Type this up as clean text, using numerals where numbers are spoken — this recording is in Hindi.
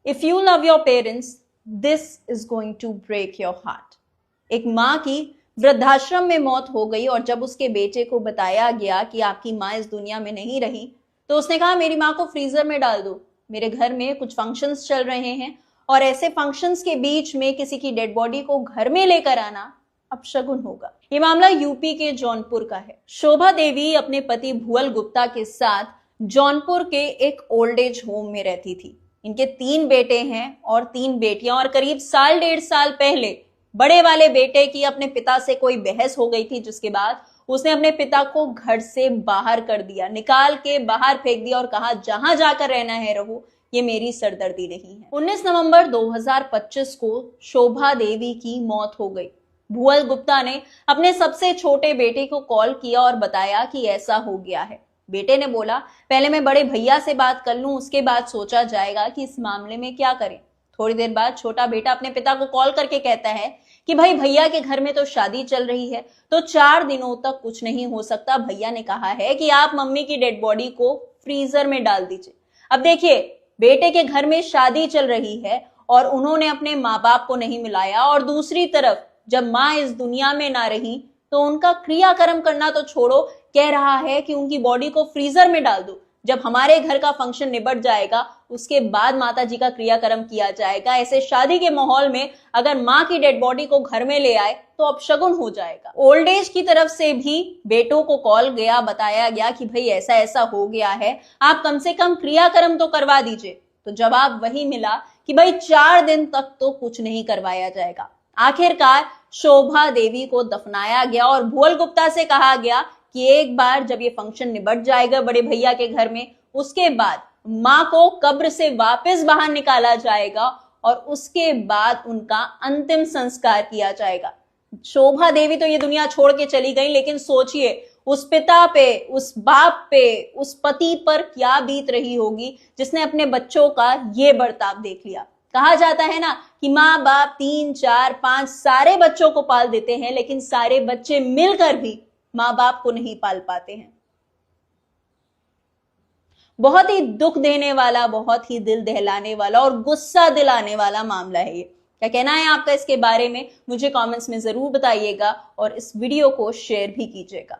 If you love your parents this is going to break your heart. एक माँ की वृद्धाश्रम में मौत हो गई और जब उसके बेटे को बताया गया कि आपकी माँ इस दुनिया में नहीं रही तो उसने कहा मेरी माँ को फ्रीजर में डाल दो, मेरे घर में कुछ फंक्शंस चल रहे हैं और ऐसे फंक्शंस के बीच में किसी की डेड बॉडी को घर में लेकर आना अपशगुन होगा। ये मामला यूपी के जौनपुर का है। शोभा देवी अपने पति भुअल गुप्ता के साथ जौनपुर के एक ओल्ड एज होम में रहती थी। इनके 3 बेटे हैं और 3 बेटियां और करीब 1.5 साल पहले बड़े वाले बेटे की अपने पिता से कोई बहस हो गई थी, जिसके बाद उसने अपने पिता को घर से बाहर कर दिया, निकाल के बाहर फेंक दिया और कहा जहां जाकर रहना है रहो, ये मेरी सरदर्दी नहीं है। 19 नवंबर 2025 को शोभा देवी की मौत हो गई। भुअल गुप्ता ने अपने सबसे छोटे बेटे को कॉल किया और बताया कि ऐसा हो गया है। बेटे ने बोला पहले मैं बड़े भैया से बात कर लूं, उसके बाद सोचा जाएगा कि इस मामले में क्या करें। थोड़ी देर बाद छोटा बेटा अपने पिता को कॉल करके कहता है कि भाई भैया के घर में तो शादी चल रही है तो 4 दिनों तक कुछ नहीं हो सकता। भैया ने कहा है कि आप मम्मी की डेड बॉडी को फ्रीजर में डाल दीजिए। अब देखिए, बेटे के घर में शादी चल रही है और उन्होंने अपने माँ बाप को नहीं मिलाया और दूसरी तरफ जब माँ इस दुनिया में ना रही तो उनका क्रियाक्रम करना तो छोड़ो, कह रहा है कि उनकी बॉडी को फ्रीजर में डाल दो। जब हमारे घर का फंक्शन निबट जाएगा उसके बाद माता जी का क्रियाक्रम किया जाएगा। ऐसे शादी के माहौल में अगर माँ की डेड बॉडी को घर में ले आए तो अपशगुन हो जाएगा। ओल्ड एज की तरफ से भी बेटों को कॉल गया, बताया गया कि भाई ऐसा ऐसा हो गया है, आप कम से कम क्रियाक्रम तो करवा दीजिए। तो जवाब वही मिला कि भाई 4 दिन तक तो कुछ नहीं करवाया जाएगा। आखिरकार शोभा देवी को दफनाया गया और भुअल गुप्ता से कहा गया कि एक बार जब ये फंक्शन निबट जाएगा बड़े भैया के घर में, उसके बाद माँ को कब्र से वापस बाहर निकाला जाएगा और उसके बाद उनका अंतिम संस्कार किया जाएगा। शोभा देवी तो ये दुनिया छोड़ के चली गई, लेकिन सोचिए उस पिता पे, उस बाप पे, उस पति पर क्या बीत रही होगी जिसने अपने बच्चों का ये बर्ताव देख लिया। कहा जाता है ना कि माँ बाप 3, 4, 5 सारे बच्चों को पाल देते हैं, लेकिन सारे बच्चे मिलकर भी माँ बाप को नहीं पाल पाते हैं। बहुत ही दुख देने वाला, बहुत ही दिल दहलाने वाला और गुस्सा दिलाने वाला मामला है ये। क्या कहना है आपका इसके बारे में, मुझे कमेंट्स में जरूर बताइएगा और इस वीडियो को शेयर भी कीजिएगा।